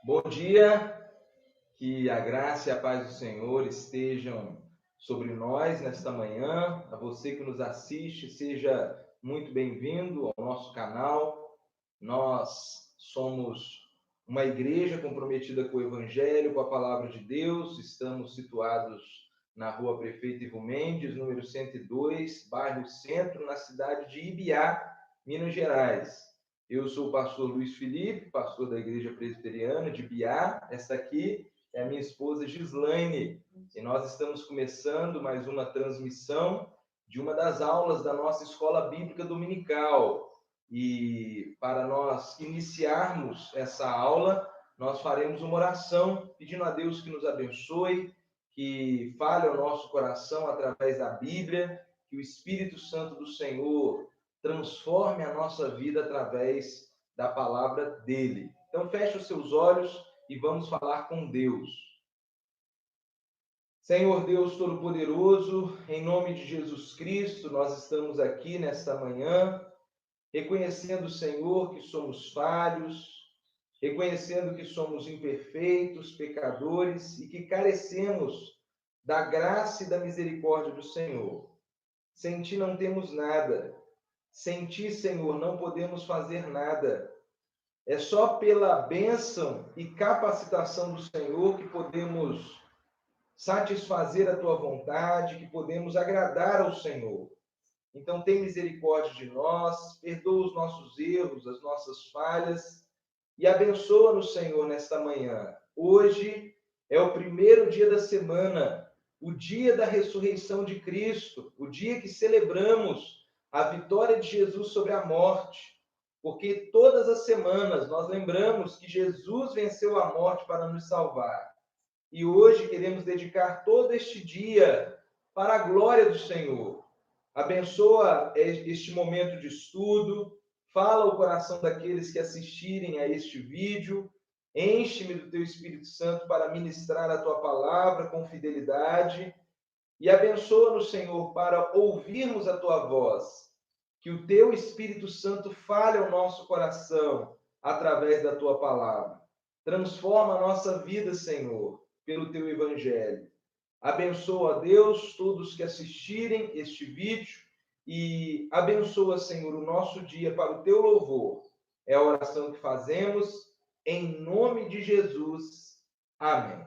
Bom dia, que a graça e a paz do Senhor estejam sobre nós nesta manhã. A você que nos assiste, seja muito bem-vindo ao nosso canal. Nós somos uma igreja comprometida com o Evangelho, com a Palavra de Deus. Estamos situados na Rua Prefeito Ivo Mendes, número 102, bairro Centro, na cidade de Ibiá, Minas Gerais. Eu sou o pastor Luiz Felipe, pastor da Igreja Presbiteriana de Ibiá. Esta aqui é a minha esposa Gislaine, e nós estamos começando mais uma transmissão de uma das aulas da nossa Escola Bíblica Dominical. E para nós iniciarmos essa aula, nós faremos uma oração pedindo a Deus que nos abençoe, que fale ao nosso coração através da Bíblia, que o Espírito Santo do Senhor transforme a nossa vida através da palavra dele. Então, feche os seus olhos e vamos falar com Deus. Senhor Deus Todo-Poderoso, em nome de Jesus Cristo, nós estamos aqui nesta manhã, reconhecendo, Senhor, que somos falhos, reconhecendo que somos imperfeitos, pecadores e que carecemos da graça e da misericórdia do Senhor. Sem ti não temos nada. Sem ti, Senhor, não podemos fazer nada. É só pela bênção e capacitação do Senhor que podemos satisfazer a tua vontade, que podemos agradar ao Senhor. Então, tem misericórdia de nós, perdoa os nossos erros, as nossas falhas e abençoa-nos, Senhor, nesta manhã. Hoje é o primeiro dia da semana, o dia da ressurreição de Cristo, o dia que celebramos a vitória de Jesus sobre a morte, porque todas as semanas nós lembramos que Jesus venceu a morte para nos salvar. E hoje queremos dedicar todo este dia para a glória do Senhor. Abençoa este momento de estudo, fala o coração daqueles que assistirem a este vídeo, enche-me do teu Espírito Santo para ministrar a tua palavra com fidelidade e abençoa-nos, Senhor, para ouvirmos a tua voz, que o teu Espírito Santo fale ao nosso coração através da tua palavra. Transforma a nossa vida, Senhor, pelo teu evangelho. Abençoa, Deus, todos que assistirem este vídeo e abençoa, Senhor, o nosso dia para o teu louvor. É a oração que fazemos em nome de Jesus. Amém.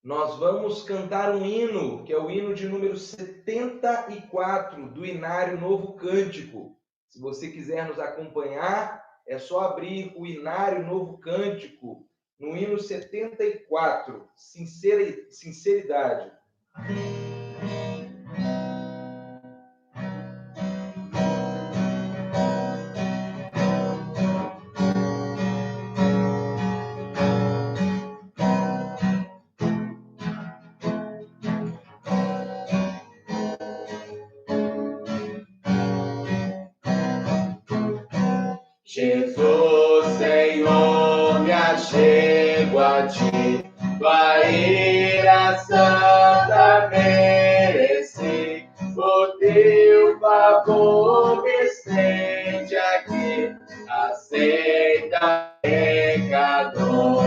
Nós vamos cantar um hino, que é o hino de número 74 do Inário Novo Cântico. Se você quiser nos acompanhar, é só abrir o Inário Novo Cântico, no hino 74, Sinceridade. Jesus, Senhor, me achego a ti, tua ira santa mereci, o teu favor me estende aqui, aceita pecador,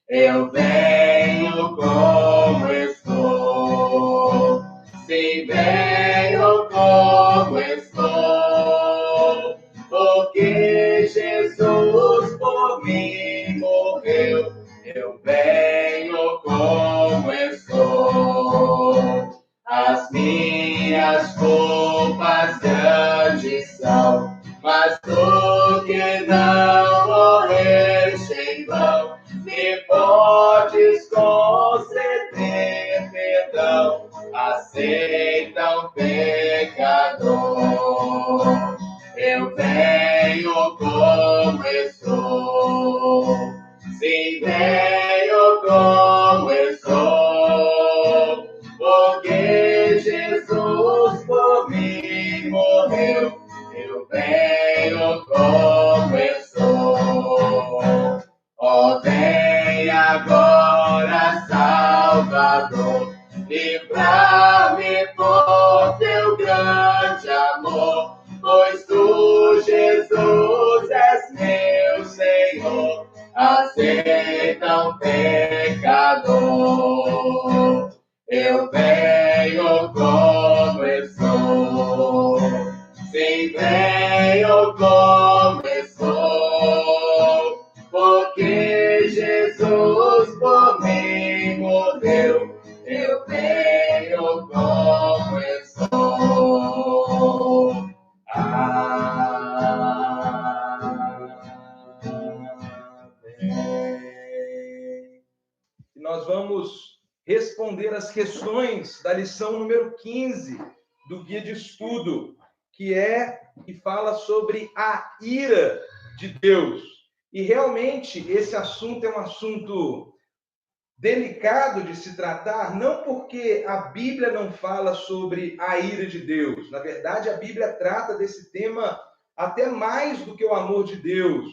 eu venho como estou, sim, venho como estou, porque Jesus por mim morreu, eu venho como estou. As minhas culpas grandes são, mas tu que não morreste em vão, me podes conceder perdão, aceita o pecador. Eu venho como estou, sim, venho como estou, porque Jesus por mim morreu, eu venho como estou. Ó, vem agora, Salvador, livrar-me por teu grande amor, pois tu, Jesus, venho como estou, porque Jesus por mim morreu. Eu venho como estou. E nós vamos responder as questões da lição número 15 do guia de estudo, que fala sobre a ira de Deus. E realmente esse assunto é um assunto delicado de se tratar, não porque a Bíblia não fala sobre a ira de Deus. Na verdade, a Bíblia trata desse tema até mais do que o amor de Deus.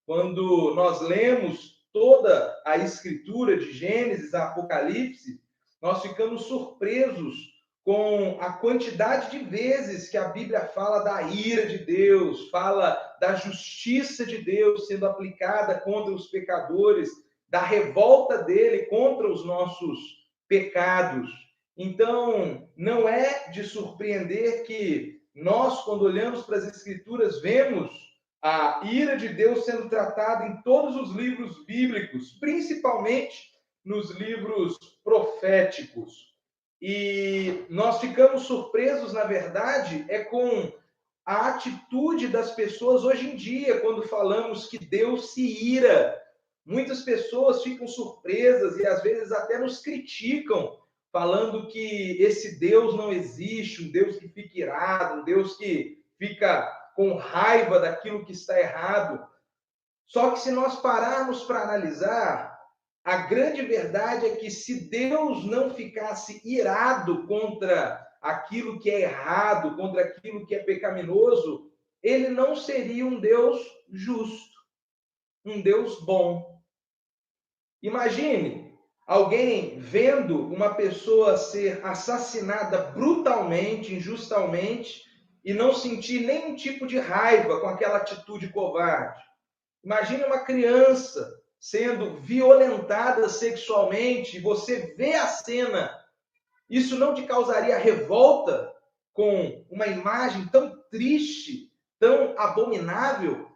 Quando nós lemos toda a Escritura, de Gênesis a Apocalipse, nós ficamos surpresos com a quantidade de vezes que a Bíblia fala da ira de Deus, fala da justiça de Deus sendo aplicada contra os pecadores, da revolta dele contra os nossos pecados. Então, não é de surpreender que nós, quando olhamos para as Escrituras, vemos a ira de Deus sendo tratada em todos os livros bíblicos, principalmente nos livros proféticos. E nós ficamos surpresos, na verdade, com a atitude das pessoas hoje em dia, quando falamos que Deus se ira. Muitas pessoas ficam surpresas e às vezes até nos criticam, falando que esse Deus não existe, um Deus que fica irado, um Deus que fica com raiva daquilo que está errado. Só que se nós pararmos para analisar, a grande verdade é que se Deus não ficasse irado contra aquilo que é errado, contra aquilo que é pecaminoso, ele não seria um Deus justo, um Deus bom. Imagine alguém vendo uma pessoa ser assassinada brutalmente, injustamente, e não sentir nenhum tipo de raiva com aquela atitude covarde. Imagine uma criança sendo violentada sexualmente, e você vê a cena. Isso não te causaria revolta com uma imagem tão triste, tão abominável?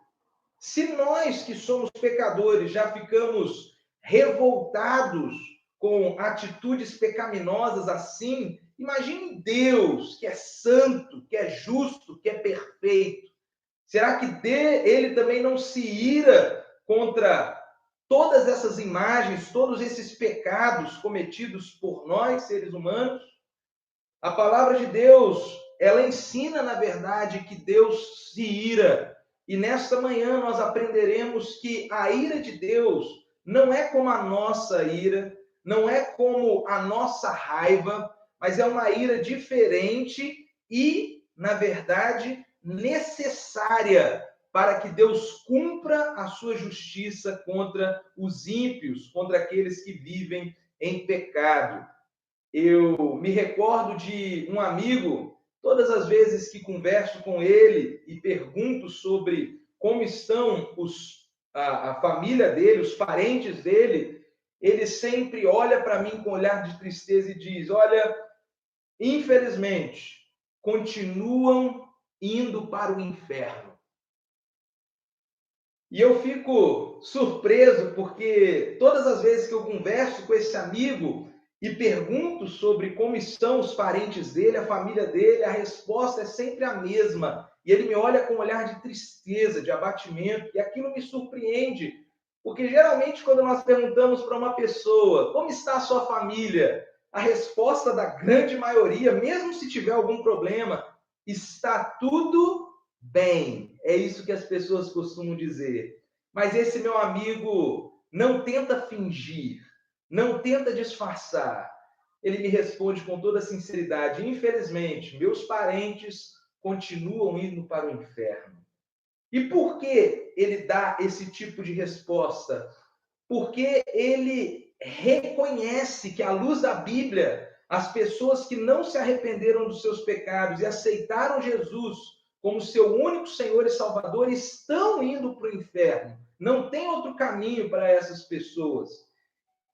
Se nós que somos pecadores já ficamos revoltados com atitudes pecaminosas assim, imagine Deus, que é santo, que é justo, que é perfeito. Será que ele também não se ira contra todas essas imagens, todos esses pecados cometidos por nós, seres humanos? A palavra de Deus, ela ensina, na verdade, que Deus se ira. E nesta manhã nós aprenderemos que a ira de Deus não é como a nossa ira, não é como a nossa raiva, mas é uma ira diferente e, na verdade, necessária para que Deus cumpra a sua justiça contra os ímpios, contra aqueles que vivem em pecado. Eu me recordo de um amigo, todas as vezes que converso com ele e pergunto sobre como estão a família dele, os parentes dele, ele sempre olha para mim com um olhar de tristeza e diz: olha, infelizmente, continuam indo para o inferno. E eu fico surpreso porque todas as vezes que eu converso com esse amigo e pergunto sobre como estão os parentes dele, a família dele, a resposta é sempre a mesma. E ele me olha com um olhar de tristeza, de abatimento, e aquilo me surpreende, porque geralmente quando nós perguntamos para uma pessoa como está a sua família, a resposta da grande maioria, mesmo se tiver algum problema, está tudo bem. É isso que as pessoas costumam dizer. Mas esse meu amigo não tenta fingir, não tenta disfarçar. Ele me responde com toda sinceridade: infelizmente, meus parentes continuam indo para o inferno. E por que ele dá esse tipo de resposta? Porque ele reconhece que, à luz da Bíblia, as pessoas que não se arrependeram dos seus pecados e aceitaram Jesus como seu único Senhor e Salvador estão indo para o inferno. Não tem outro caminho para essas pessoas.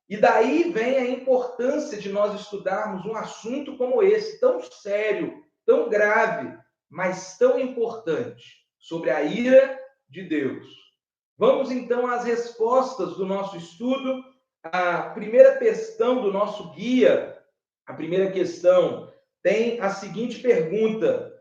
E daí vem a importância de nós estudarmos um assunto como esse, tão sério, tão grave, mas tão importante, sobre a ira de Deus. Vamos então às respostas do nosso estudo. A primeira questão do nosso guia, a primeira questão, tem a seguinte pergunta: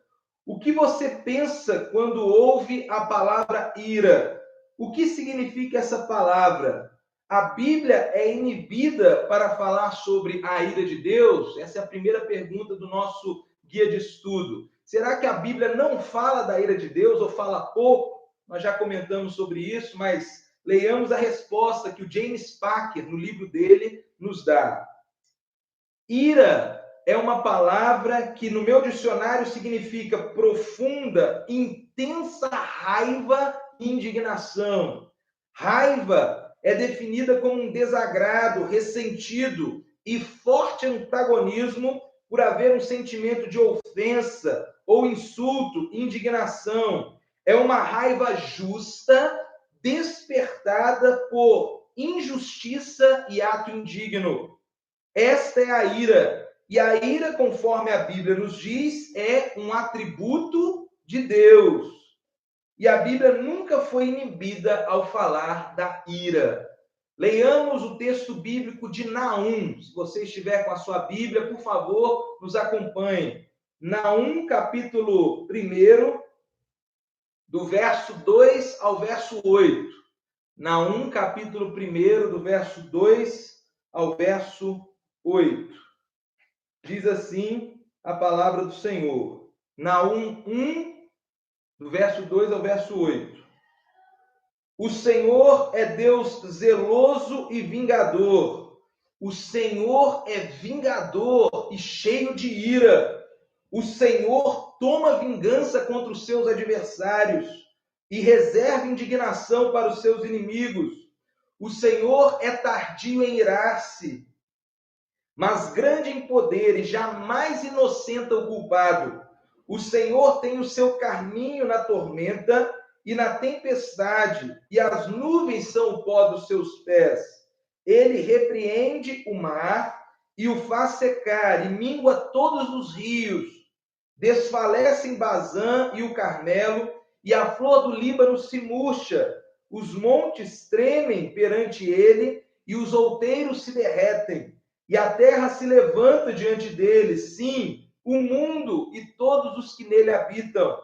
o que você pensa quando ouve a palavra ira? O que significa essa palavra? A Bíblia é inibida para falar sobre a ira de Deus? Essa é a primeira pergunta do nosso guia de estudo. Será que a Bíblia não fala da ira de Deus ou fala pouco? Nós já comentamos sobre isso, mas leiamos a resposta que o James Packer, no livro dele, nos dá. Ira é uma palavra que no meu dicionário significa profunda, intensa raiva e indignação. Raiva é definida como um desagrado, ressentido e forte antagonismo por haver um sentimento de ofensa ou insulto, indignação. É uma raiva justa, despertada por injustiça e ato indigno. Esta é a ira. E a ira, conforme a Bíblia nos diz, é um atributo de Deus. E a Bíblia nunca foi inibida ao falar da ira. Leiamos o texto bíblico de Naum. Se você estiver com a sua Bíblia, por favor, nos acompanhe. Naum, capítulo 1, do verso 2 ao verso 8. Naum, capítulo 1, do verso 2 ao verso 8. Diz assim a palavra do Senhor. Naum 1, do verso 2 ao verso 8. O Senhor é Deus zeloso e vingador. O Senhor é vingador e cheio de ira. O Senhor toma vingança contra os seus adversários e reserva indignação para os seus inimigos. O Senhor é tardio em irar-se, mas grande em poder e jamais inocenta o culpado. O Senhor tem o seu caminho na tormenta e na tempestade, e as nuvens são o pó dos seus pés. Ele repreende o mar e o faz secar, e mingua todos os rios. Desfalecem Bazã e o Carmelo, e a flor do Líbano se murcha. Os montes tremem perante ele, e os outeiros se derretem. E a terra se levanta diante dele, sim, o mundo e todos os que nele habitam.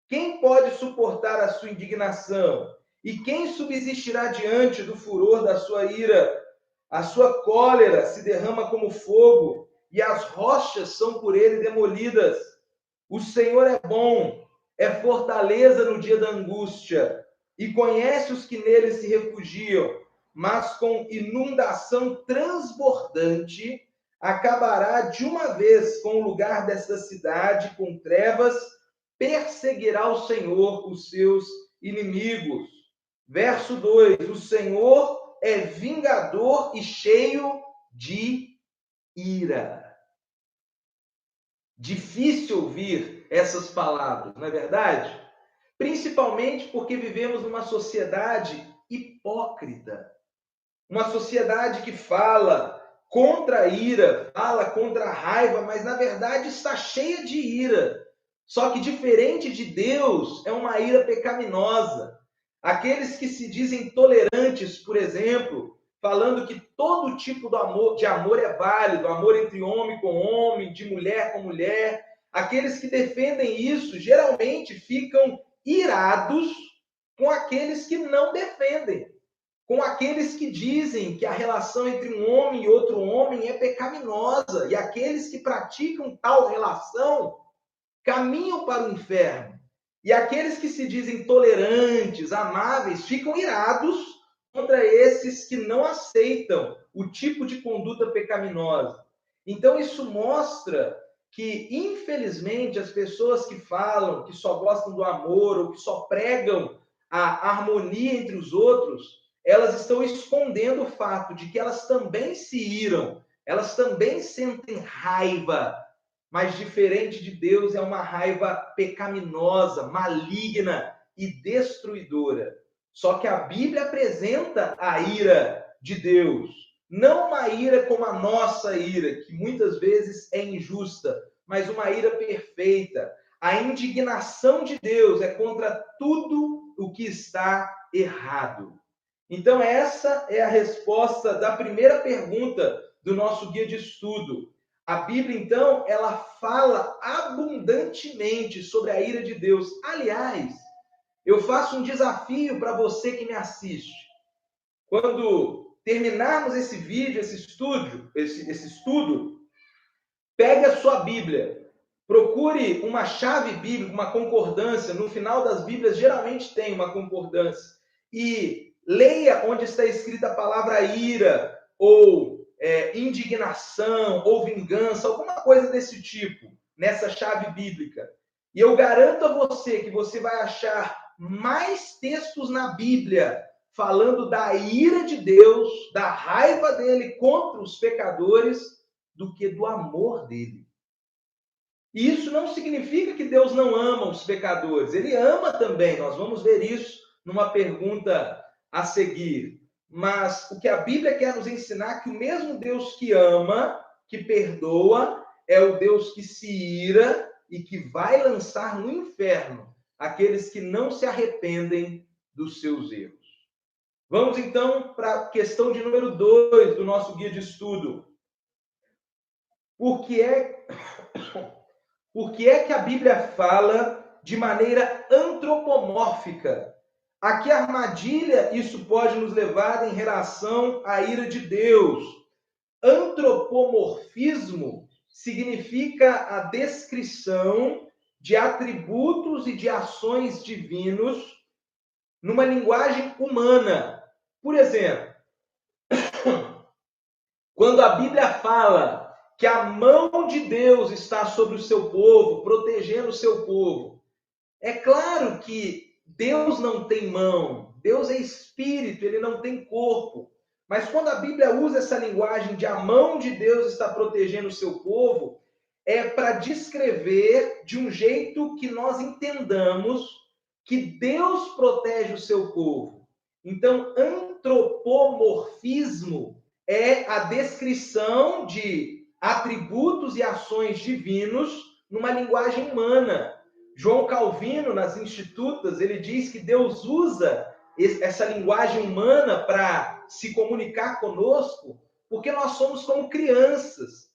Quem pode suportar a sua indignação? E quem subsistirá diante do furor da sua ira? A sua cólera se derrama como fogo, e as rochas são por ele demolidas. O Senhor é bom, é fortaleza no dia da angústia, e conhece os que nele se refugiam, mas com inundação transbordante acabará de uma vez com o lugar desta cidade, com trevas, perseguirá o Senhor os seus inimigos. Verso 2: o Senhor é vingador e cheio de ira. Difícil ouvir essas palavras, não é verdade? Principalmente porque vivemos numa sociedade hipócrita. Uma sociedade que fala contra a ira, fala contra a raiva, mas na verdade está cheia de ira. Só que diferente de Deus, é uma ira pecaminosa. Aqueles que se dizem tolerantes, por exemplo, falando que todo tipo de amor é válido, amor entre homem com homem, de mulher com mulher. Aqueles que defendem isso geralmente ficam irados com aqueles que não defendem, com aqueles que dizem que a relação entre um homem e outro homem é pecaminosa, e aqueles que praticam tal relação caminham para o inferno. E aqueles que se dizem tolerantes, amáveis, ficam irados contra esses que não aceitam o tipo de conduta pecaminosa. Então isso mostra que, infelizmente, as pessoas que falam que só gostam do amor ou que só pregam a harmonia entre os outros, elas estão escondendo o fato de que elas também se iram, elas também sentem raiva, mas diferente de Deus, é uma raiva pecaminosa, maligna e destruidora. Só que a Bíblia apresenta a ira de Deus, não uma ira como a nossa ira, que muitas vezes é injusta, mas uma ira perfeita. a indignação de Deus é contra tudo o que está errado. Então, essa é a resposta da primeira pergunta do nosso guia de estudo. A Bíblia, então, ela fala abundantemente sobre a ira de Deus. Aliás, eu faço um desafio para você que me assiste. Quando terminarmos esse vídeo, esse estudo, pegue a sua Bíblia. Procure uma chave bíblica, uma concordância. No final das Bíblias, geralmente tem uma concordância. E leia onde está escrita a palavra ira, ou indignação, ou vingança, alguma coisa desse tipo, nessa chave bíblica. E eu garanto a você que você vai achar mais textos na Bíblia falando da ira de Deus, da raiva dele contra os pecadores, do que do amor dele. E isso não significa que Deus não ama os pecadores. Ele ama também. Nós vamos ver isso numa pergunta a seguir. Mas o que a Bíblia quer nos ensinar é que o mesmo Deus que ama, que perdoa, é o Deus que se ira e que vai lançar no inferno aqueles que não se arrependem dos seus erros. Vamos então para a questão de número 2 do nosso guia de estudo. Por que é que a Bíblia fala de maneira antropomórfica? A que armadilha isso pode nos levar em relação à ira de Deus? Antropomorfismo significa a descrição de atributos e de ações divinos numa linguagem humana. Por exemplo, quando a Bíblia fala que a mão de Deus está sobre o seu povo, protegendo o seu povo, é claro que Deus não tem mão, Deus é espírito, ele não tem corpo. Mas quando a Bíblia usa essa linguagem de a mão de Deus está protegendo o seu povo, é para descrever de um jeito que nós entendamos que Deus protege o seu povo. Então, antropomorfismo é a descrição de atributos e ações divinos numa linguagem humana. João Calvino, nas Institutas, ele diz que Deus usa essa linguagem humana para se comunicar conosco, porque nós somos como crianças.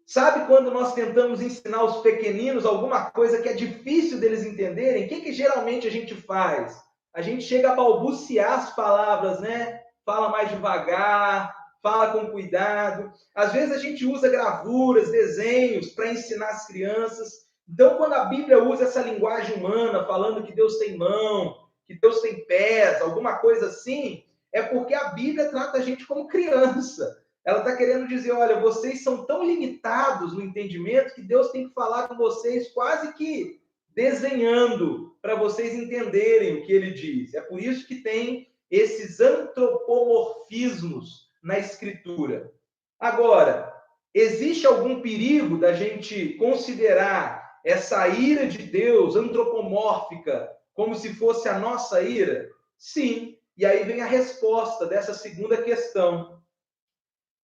Sabe quando nós tentamos ensinar os pequeninos alguma coisa que é difícil deles entenderem? O que geralmente a gente faz? A gente chega a balbuciar as palavras, né? Fala mais devagar, fala com cuidado. Às vezes a gente usa gravuras, desenhos para ensinar as crianças. Então, quando a Bíblia usa essa linguagem humana, falando que Deus tem mão, que Deus tem pés, alguma coisa assim, é porque a Bíblia trata a gente como criança. Ela está querendo dizer, olha, vocês são tão limitados no entendimento que Deus tem que falar com vocês quase que desenhando para vocês entenderem o que ele diz. É por isso que tem esses antropomorfismos na Escritura. Agora, existe algum perigo da gente considerar essa ira de Deus antropomórfica como se fosse a nossa ira? Sim. E aí vem a resposta dessa segunda questão.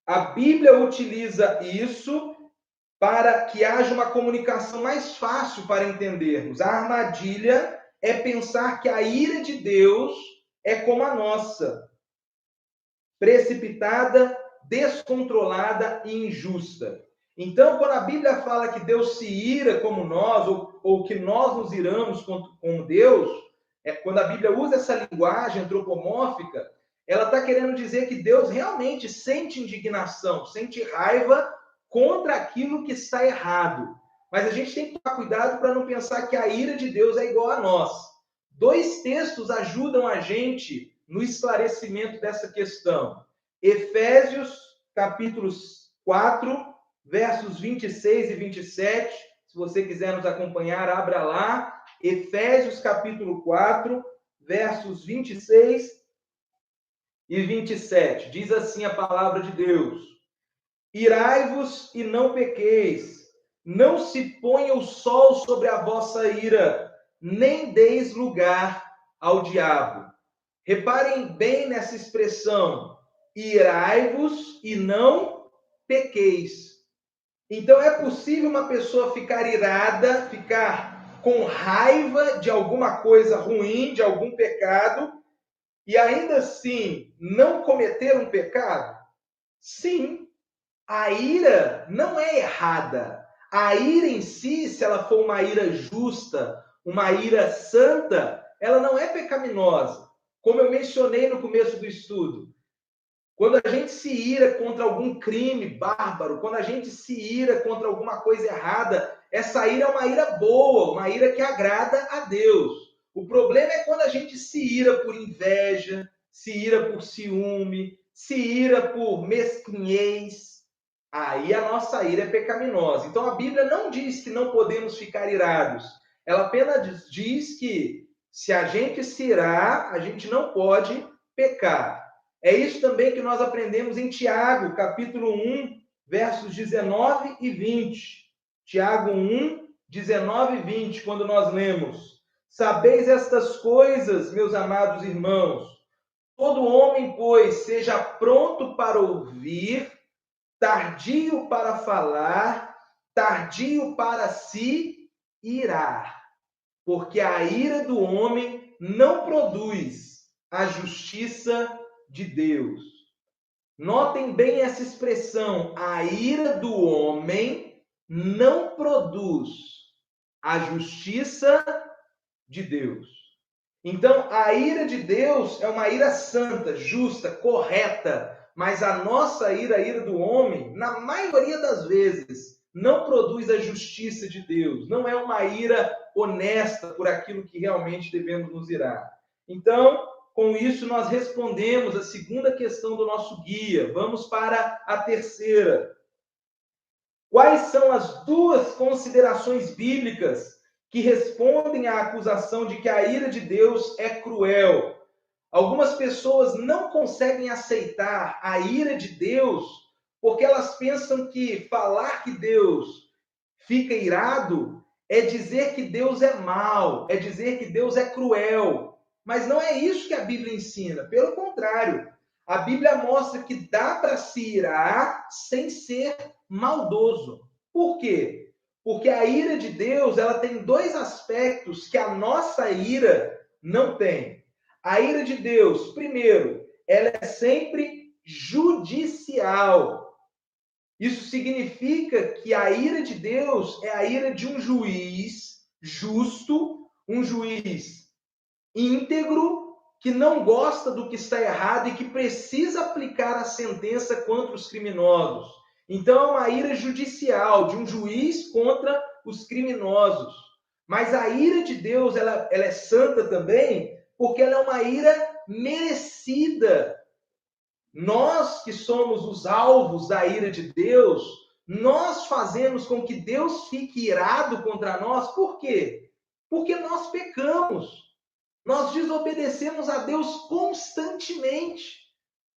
A Bíblia utiliza isso para que haja uma comunicação mais fácil para entendermos. A armadilha é pensar que a ira de Deus é como a nossa, precipitada, descontrolada e injusta. Então, quando a Bíblia fala que Deus se ira como nós, ou que nós nos iramos com Deus, quando a Bíblia usa essa linguagem antropomórfica, ela está querendo dizer que Deus realmente sente indignação, sente raiva contra aquilo que está errado. Mas a gente tem que tomar cuidado para não pensar que a ira de Deus é igual a nós. 2 textos ajudam a gente no esclarecimento dessa questão. Efésios, capítulo 4, versos 26 e 27. Se você quiser nos acompanhar, abra lá. Efésios, capítulo 4, versos 26 e 27. Diz assim a palavra de Deus: irai-vos e não pequeis, não se ponha o sol sobre a vossa ira, nem deis lugar ao diabo. Reparem bem nessa expressão, irai-vos e não pequeis. Então é possível uma pessoa ficar irada, ficar com raiva de alguma coisa ruim, de algum pecado, e ainda assim não cometer um pecado? Sim, a ira não é errada. A ira em si, se ela for uma ira justa, uma ira santa, ela não é pecaminosa. Como eu mencionei no começo do estudo, quando a gente se ira contra algum crime bárbaro, quando a gente se ira contra alguma coisa errada, essa ira é uma ira boa, uma ira que agrada a Deus. O problema é quando a gente se ira por inveja, se ira por ciúme, se ira por mesquinhez. Aí a nossa ira é pecaminosa. Então a Bíblia não diz que não podemos ficar irados. Ela apenas diz que se a gente se irar, a gente não pode pecar. É isso também que nós aprendemos em Tiago, capítulo 1, versos 19 e 20. Tiago 1, 19 e 20, quando nós lemos: Sabeis estas coisas, meus amados irmãos, todo homem, pois, seja pronto para ouvir, tardio para falar, tardio para se irar, porque a ira do homem não produz a justiça de Deus. Notem bem essa expressão, a ira do homem não produz a justiça de Deus. Então, a ira de Deus é uma ira santa, justa, correta, mas a nossa ira, a ira do homem, na maioria das vezes, não produz a justiça de Deus, não é uma ira honesta por aquilo que realmente devemos nos irar. Então, com isso, nós respondemos a segunda questão do nosso guia. Vamos para a terceira. Quais são as duas considerações bíblicas que respondem à acusação de que a ira de Deus é cruel? Algumas pessoas não conseguem aceitar a ira de Deus porque elas pensam que falar que Deus fica irado é dizer que Deus é mau, é dizer que Deus é cruel. Mas não é isso que a Bíblia ensina. Pelo contrário, a Bíblia mostra que dá para se irar sem ser maldoso. Por quê? Porque a ira de Deus, ela tem dois aspectos que a nossa ira não tem. A ira de Deus, primeiro, ela é sempre judicial. Isso significa que a ira de Deus é a ira de um juiz justo, um juiz íntegro, que não gosta do que está errado e que precisa aplicar a sentença contra os criminosos. Então é uma ira judicial, de um juiz contra os criminosos. Mas a ira de Deus, ela é santa também, porque ela é uma ira merecida. Nós que somos os alvos da ira de Deus, nós fazemos com que Deus fique irado contra nós. Por quê? Porque nós pecamos. Nós desobedecemos a Deus constantemente.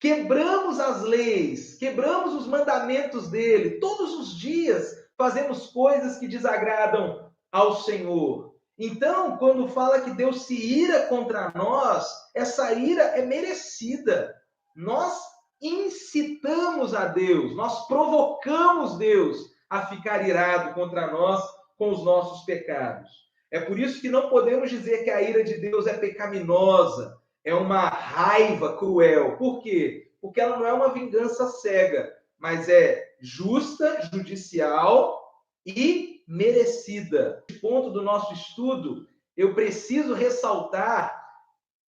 Quebramos as leis, quebramos os mandamentos dele. Todos os dias fazemos coisas que desagradam ao Senhor. Então, quando fala que Deus se ira contra nós, essa ira é merecida. Nós incitamos a Deus, nós provocamos Deus a ficar irado contra nós com os nossos pecados. É por isso que não podemos dizer que a ira de Deus é pecaminosa, é uma raiva cruel. Por quê? Porque ela não é uma vingança cega, mas é justa, judicial e merecida. Nesse ponto do nosso estudo, eu preciso ressaltar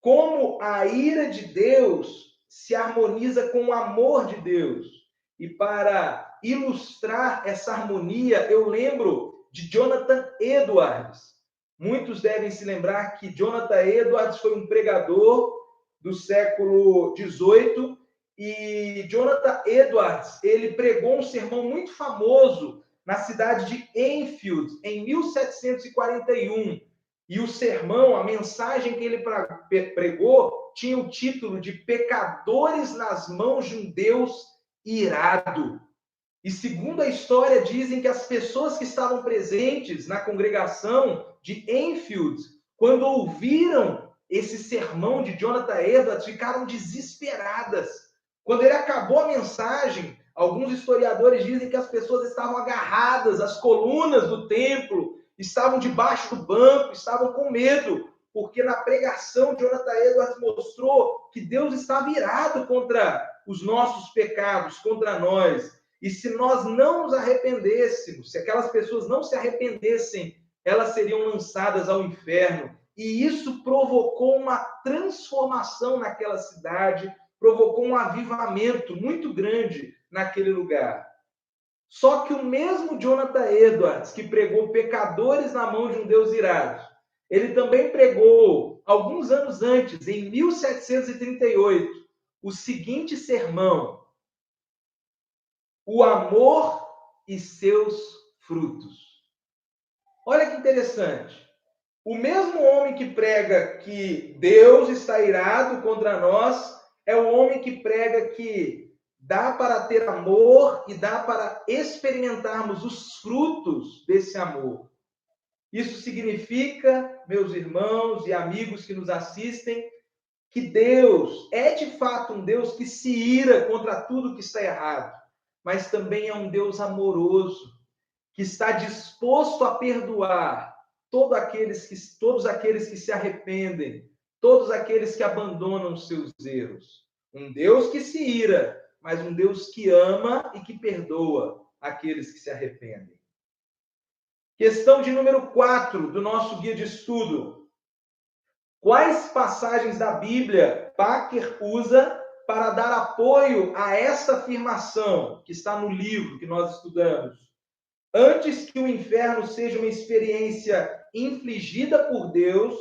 como a ira de Deus se harmoniza com o amor de Deus. E para ilustrar essa harmonia, eu lembro de Jonathan Edwards. Muitos devem se lembrar que Jonathan Edwards foi um pregador do século XVIII, e Jonathan Edwards, ele pregou um sermão muito famoso na cidade de Enfield, em 1741. E o sermão, a mensagem que ele pregou, tinha o título de Pecadores nas mãos de um Deus irado. E segundo a história, dizem que as pessoas que estavam presentes na congregação de Enfield, quando ouviram esse sermão de Jonathan Edwards, ficaram desesperadas. Quando ele acabou a mensagem, Alguns historiadores dizem que as pessoas estavam agarradas às colunas do templo, estavam debaixo do banco, estavam com medo, porque na pregação Jonathan Edwards mostrou que Deus estava irado contra os nossos pecados, contra nós. E se nós não nos arrependêssemos, se aquelas pessoas não se arrependessem, elas seriam lançadas ao inferno. E isso provocou uma transformação naquela cidade, provocou um avivamento muito grande naquele lugar. Só que o mesmo Jonathan Edwards, que pregou pecadores na mão de um Deus irado, ele também pregou, alguns anos antes, em 1738, o seguinte sermão: o amor e seus frutos. Olha que interessante. O mesmo homem que prega que Deus está irado contra nós é o homem que prega que dá para ter amor e dá para experimentarmos os frutos desse amor. Isso significa, meus irmãos e amigos que nos assistem, que Deus é de fato um Deus que se ira contra tudo que está errado, mas também é um Deus amoroso, que está disposto a perdoar todos aqueles que se arrependem, todos aqueles que abandonam os seus erros. Um Deus que se ira, mas um Deus que ama e que perdoa aqueles que se arrependem. Questão de número 4 do nosso guia de estudo. Quais passagens da Bíblia Packer usa para dar apoio a esta afirmação que está no livro que nós estudamos? Antes que o inferno seja uma experiência infligida por Deus,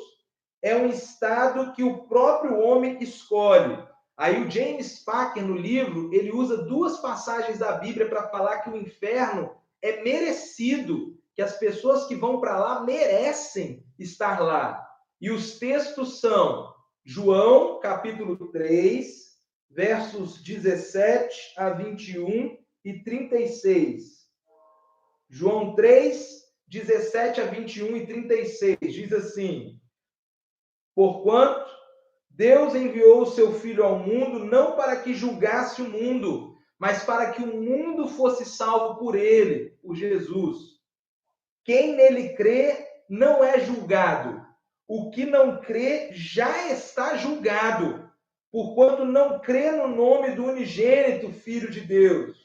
é um estado que o próprio homem escolhe. Aí o James Packer, no livro, ele usa duas passagens da Bíblia para falar que o inferno é merecido, que as pessoas que vão para lá merecem estar lá. E os textos são João, capítulo 3, versos 17 a 21 e 36. João 3, 17 a 21 e 36, diz assim: porquanto Deus enviou o seu Filho ao mundo não para que julgasse o mundo, mas para que o mundo fosse salvo por ele, por Jesus. Quem nele crê não é julgado. O que não crê já está julgado, porquanto não crê no nome do unigênito Filho de Deus.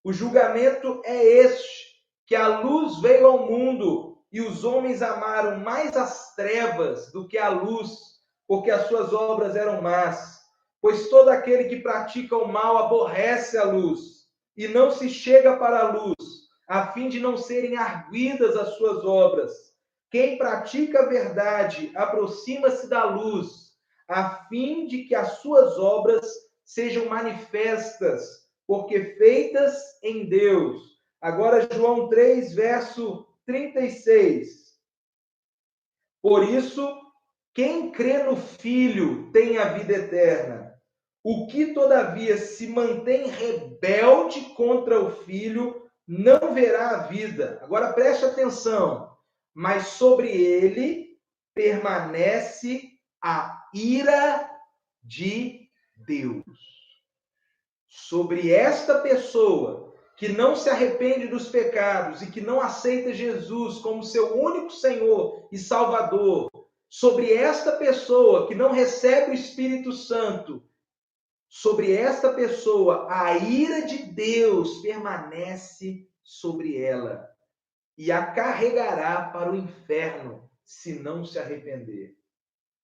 O julgamento é este, que a luz veio ao mundo e os homens amaram mais as trevas do que a luz, porque as suas obras eram más. Pois todo aquele que pratica o mal aborrece a luz e não se chega para a luz, a fim de não serem arguidas as suas obras. Quem pratica a verdade aproxima-se da luz, a fim de que as suas obras sejam manifestas, porque feitas em Deus. Agora, João 3, verso 36. Por isso, quem crê no Filho tem a vida eterna. O que, todavia, se mantém rebelde contra o Filho, não verá a vida. Agora, preste atenção. Mas sobre ele permanece a ira de Deus. Sobre esta pessoa que não se arrepende dos pecados e que não aceita Jesus como seu único Senhor e Salvador, sobre esta pessoa que não recebe o Espírito Santo, sobre esta pessoa a ira de Deus permanece sobre ela e a carregará para o inferno se não se arrepender.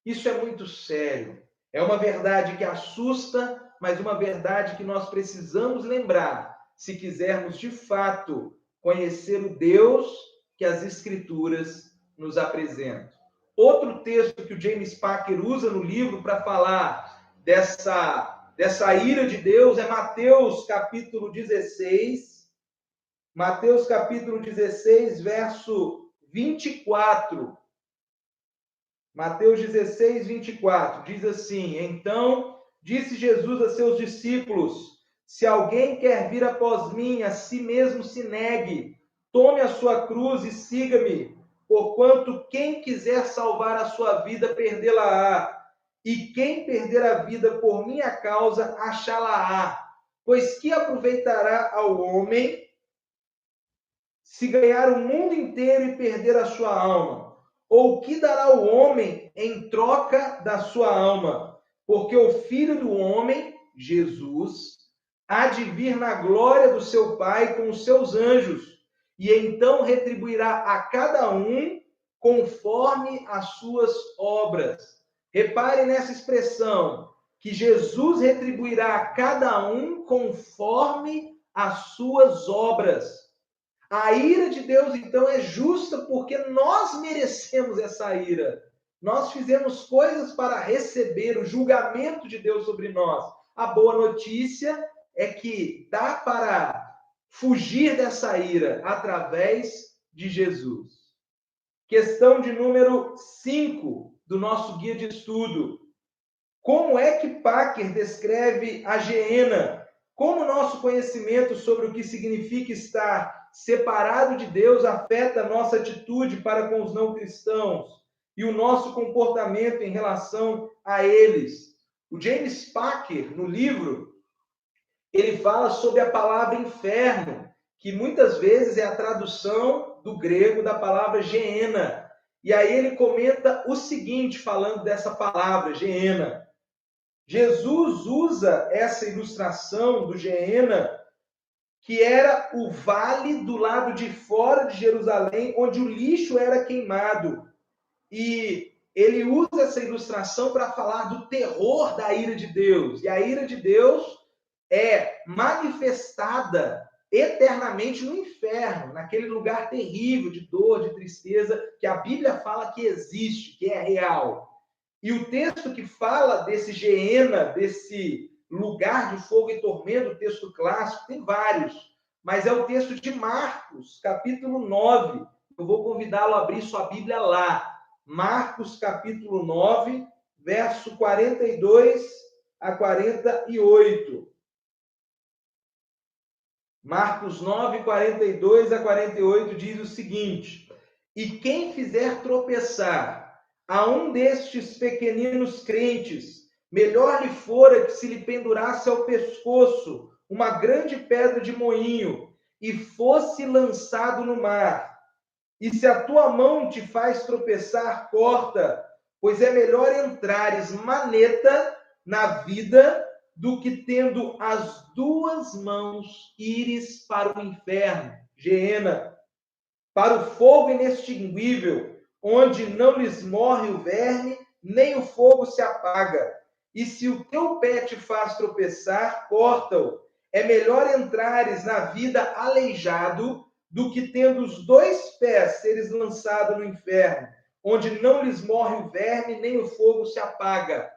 Isso é muito sério. É uma verdade que assusta, mas uma verdade que nós precisamos lembrar se quisermos, de fato, conhecer o Deus que as Escrituras nos apresentam. Outro texto que o James Packer usa no livro para falar dessa ira de Deus é Mateus, capítulo 16. Mateus, capítulo 16, verso 24. Mateus 16, 24. Diz assim: então disse Jesus a seus discípulos: se alguém quer vir após mim, a si mesmo se negue, tome a sua cruz e siga-me, porquanto quem quiser salvar a sua vida, perdê-la-á, e quem perder a vida por minha causa, achá-la-á. Pois que aproveitará ao homem se ganhar o mundo inteiro e perder a sua alma? Ou que dará o homem em troca da sua alma? Porque o Filho do Homem, Jesus, há de vir na glória do seu Pai com os seus anjos, e então retribuirá a cada um conforme as suas obras. Repare nessa expressão, que Jesus retribuirá a cada um conforme as suas obras. A ira de Deus, então, é justa porque nós merecemos essa ira. Nós fizemos coisas para receber o julgamento de Deus sobre nós. A boa notícia é que dá para fugir dessa ira através de Jesus. Questão de número 5 do nosso guia de estudo. Como é que Packer descreve a Gehenna? Como nosso conhecimento sobre o que significa estar separado de Deus afeta nossa atitude para com os não cristãos e o nosso comportamento em relação a eles? O James Packer, no livro, ele fala sobre a palavra inferno, que muitas vezes é a tradução do grego da palavra Gehenna. E aí ele comenta o seguinte, falando dessa palavra, Gehenna. Jesus usa essa ilustração do Gehenna, que era o vale do lado de fora de Jerusalém, onde o lixo era queimado. E ele usa essa ilustração para falar do terror da ira de Deus. E a ira de Deus é manifestada eternamente no inferno, naquele lugar terrível de dor, de tristeza, que a Bíblia fala que existe, que é real. E o texto que fala desse Gehenna, desse lugar de fogo e tormento, o texto clássico, tem vários, mas é o texto de Marcos, capítulo 9. Eu vou convidá-lo a abrir sua Bíblia lá. Marcos, capítulo 9, verso 42 a 48. Marcos 9, 42 a 48 diz o seguinte: E quem fizer tropeçar a um destes pequeninos crentes, melhor lhe fora que se lhe pendurasse ao pescoço uma grande pedra de moinho e fosse lançado no mar. E se a tua mão te faz tropeçar, corta, pois é melhor entrares maneta na vida do que tendo as duas mãos ires para o inferno, Gehenna, para o fogo inextinguível, onde não lhes morre o verme, nem o fogo se apaga. E se o teu pé te faz tropeçar, corta-o. É melhor entrares na vida aleijado do que tendo os dois pés seres lançado no inferno, onde não lhes morre o verme, nem o fogo se apaga.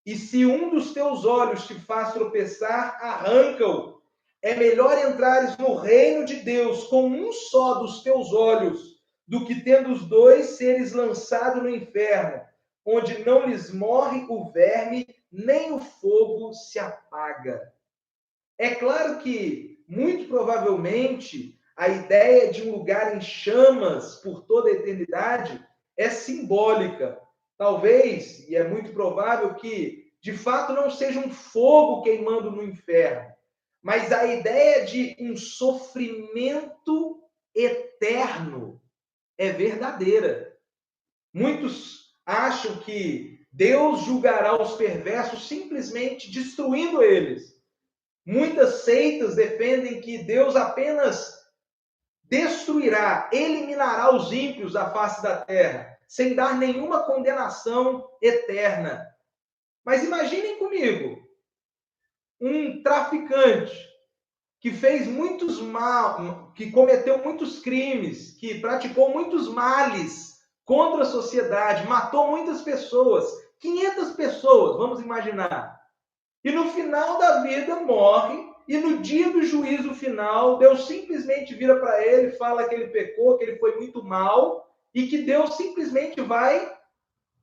E se um dos teus olhos te faz tropeçar, arranca-o. É melhor entrares no reino de Deus com um só dos teus olhos, do que tendo os dois seres lançado no inferno, onde não lhes morre o verme, nem o fogo se apaga. É claro que, muito provavelmente, a ideia de um lugar em chamas por toda a eternidade é simbólica. Talvez, e é muito provável que, de fato, não seja um fogo queimando no inferno, mas a ideia de um sofrimento eterno é verdadeira. Muitos acham que Deus julgará os perversos simplesmente destruindo eles. Muitas seitas defendem que Deus apenas destruirá, eliminará os ímpios da face da terra, sem dar nenhuma condenação eterna. Mas imaginem comigo, um traficante que fez muitos mal, que cometeu muitos crimes, que praticou muitos males contra a sociedade, matou muitas pessoas, 500 pessoas, vamos imaginar. E no final da vida morre, e no dia do juízo final, Deus simplesmente vira para ele, fala que ele pecou, que ele foi muito mal, e que Deus simplesmente vai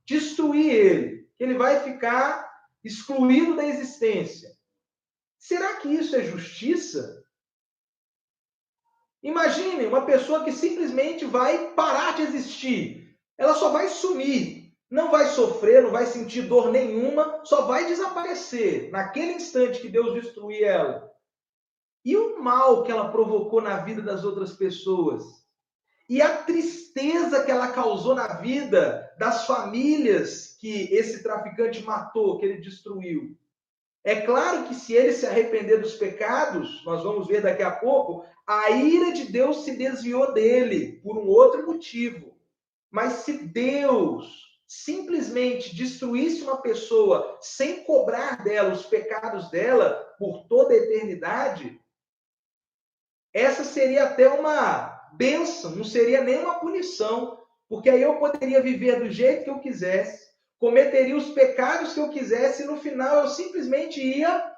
destruir ele, que ele vai ficar excluído da existência. Será que isso é justiça? Imagine uma pessoa que simplesmente vai parar de existir. Ela só vai sumir. não vai sofrer, não vai sentir dor nenhuma, só vai desaparecer naquele instante que Deus destruir ela. E o mal que ela provocou na vida das outras pessoas? E a tristeza que ela causou na vida das famílias que esse traficante matou, que ele destruiu? É claro que se ele se arrepender dos pecados, nós vamos ver daqui a pouco, a ira de Deus se desviou dele por um outro motivo. Mas se Deus simplesmente destruísse uma pessoa sem cobrar dela os pecados dela por toda a eternidade, essa seria até uma bênção, não seria nem uma punição, porque aí eu poderia viver do jeito que eu quisesse, cometeria os pecados que eu quisesse e no final eu simplesmente ia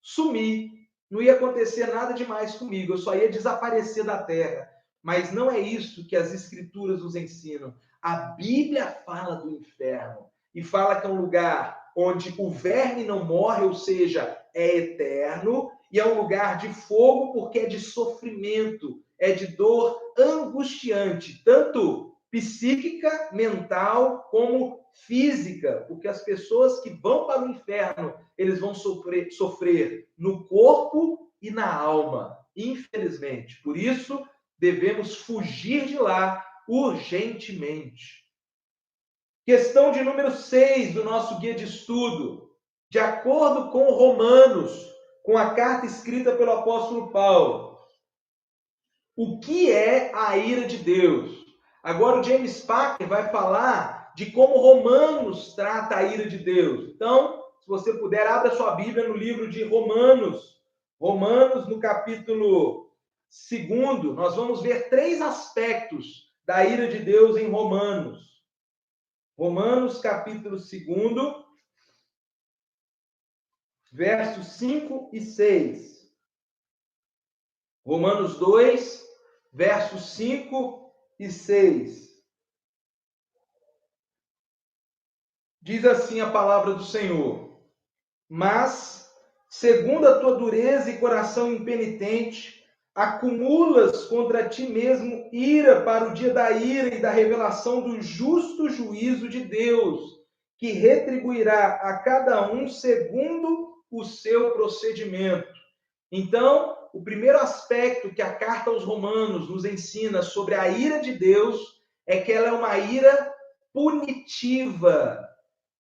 sumir. Não ia acontecer nada demais comigo, eu só ia desaparecer da terra. Mas não é isso que as escrituras nos ensinam. A Bíblia fala do inferno e fala que é um lugar onde o verme não morre, ou seja, é eterno, e é um lugar de fogo porque é de sofrimento, é de dor angustiante, tanto psíquica, mental, como física, porque as pessoas que vão para o inferno, eles vão sofrer no corpo e na alma, infelizmente. Por isso, devemos fugir de lá urgentemente. Questão de número 6 do nosso guia de estudo. De acordo com Romanos, com a carta escrita pelo apóstolo Paulo, o que é a ira de Deus? Agora o James Packer vai falar de como Romanos trata a ira de Deus. Então, se você puder, abra sua Bíblia no livro de Romanos. Romanos, no capítulo 2, nós vamos ver 3 aspectos da ira de Deus em Romanos. Romanos, capítulo 2, versos 5 e 6. Romanos 2, versos 5 e 6. Diz assim a palavra do Senhor: mas, segundo a tua dureza e coração impenitente, acumulas contra ti mesmo ira para o dia da ira e da revelação do justo juízo de Deus, que retribuirá a cada um segundo o seu procedimento. Então, o primeiro aspecto que a carta aos Romanos nos ensina sobre a ira de Deus é que ela é uma ira punitiva.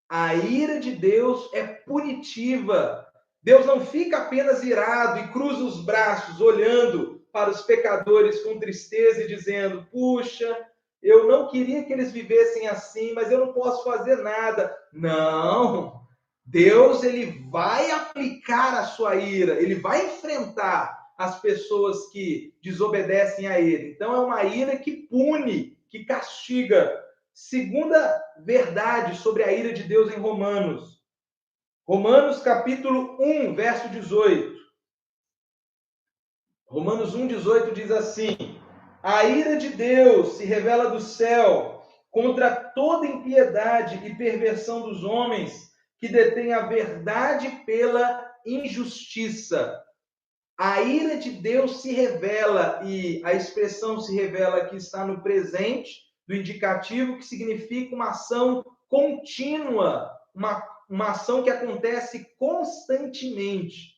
A ira de Deus é punitiva. Deus não fica apenas irado e cruza os braços, olhando para os pecadores com tristeza e dizendo: puxa, eu não queria que eles vivessem assim, mas eu não posso fazer nada. Não. Deus, ele vai aplicar a sua ira, ele vai enfrentar as pessoas que desobedecem a ele. Então é uma ira que pune, que castiga. Segunda verdade sobre a ira de Deus em Romanos. Romanos capítulo 1, verso 18. Romanos 1, 18 diz assim: a ira de Deus se revela do céu contra toda impiedade e perversão dos homens que detêm a verdade pela injustiça. A ira de Deus se revela, e a expressão se revela que está no presente, do indicativo, que significa uma ação contínua, uma ação que acontece constantemente.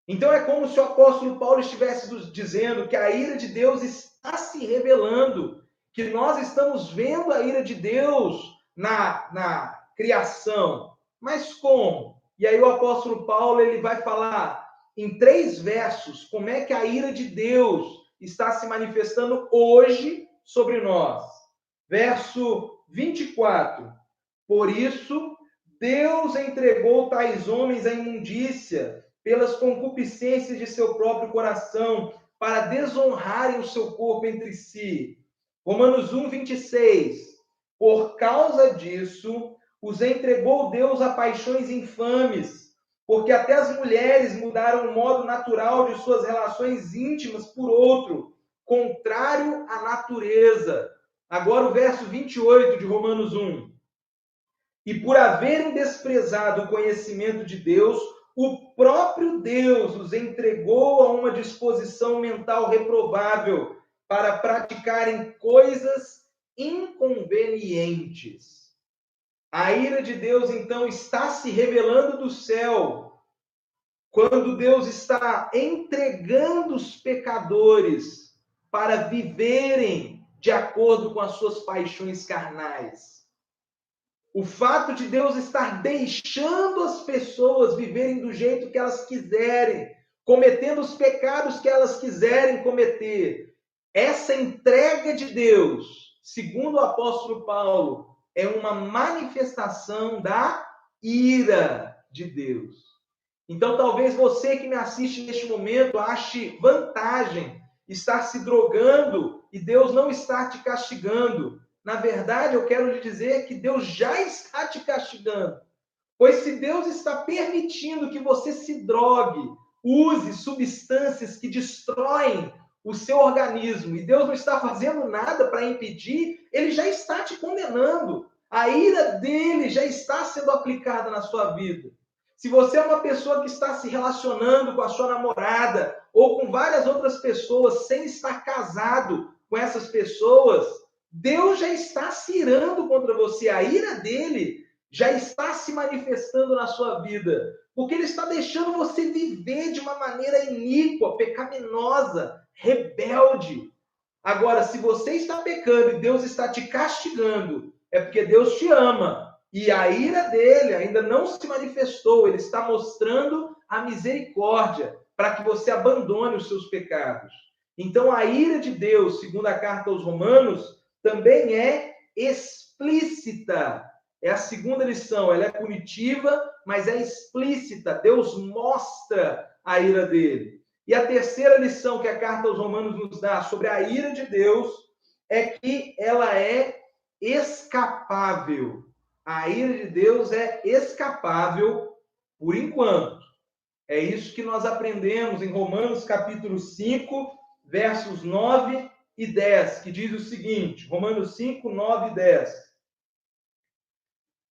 Então é como se o apóstolo Paulo estivesse nos dizendo que a ira de Deus está se revelando, que nós estamos vendo a ira de Deus na criação. Mas como? E aí o apóstolo Paulo ele vai falar em 3 versos como é que a ira de Deus está se manifestando hoje sobre nós. Verso 24. Por isso, Deus entregou tais homens à imundícia pelas concupiscências de seu próprio coração, para desonrarem o seu corpo entre si. Romanos 1, 26. Por causa disso, os entregou Deus a paixões infames, porque até as mulheres mudaram o modo natural de suas relações íntimas por outro, contrário à natureza. Agora o verso 28 de Romanos 1. E por haverem desprezado o conhecimento de Deus, o próprio Deus os entregou a uma disposição mental reprovável para praticarem coisas inconvenientes. A ira de Deus, então, está se revelando do céu, quando Deus está entregando os pecadores para viverem de acordo com as suas paixões carnais. O fato de Deus estar deixando as pessoas viverem do jeito que elas quiserem, cometendo os pecados que elas quiserem cometer, essa entrega de Deus, segundo o apóstolo Paulo, é uma manifestação da ira de Deus. Então, talvez você que me assiste neste momento ache vantagem estar se drogando e Deus não está te castigando. Na verdade, eu quero lhe dizer que Deus já está te castigando. Pois se Deus está permitindo que você se drogue, use substâncias que destroem o seu organismo, e Deus não está fazendo nada para impedir, ele já está te condenando. A ira dele já está sendo aplicada na sua vida. Se você é uma pessoa que está se relacionando com a sua namorada ou com várias outras pessoas sem estar casado com essas pessoas, Deus já está se irando contra você. A ira dele já está se manifestando na sua vida, porque ele está deixando você viver de uma maneira iníqua, pecaminosa, rebelde. Agora, se você está pecando e Deus está te castigando, é porque Deus te ama. E a ira dele ainda não se manifestou. Ele está mostrando a misericórdia para que você abandone os seus pecados. Então, a ira de Deus, segundo a carta aos Romanos, também é explícita. É a segunda lição. Ela é punitiva, mas é explícita. Deus mostra a ira dele. E a terceira lição que a carta aos Romanos nos dá sobre a ira de Deus é que ela é escapável. A ira de Deus é escapável por enquanto. É isso que nós aprendemos em Romanos capítulo 5, versos 9 e 10, que diz o seguinte, Romanos 5, 9 e 10.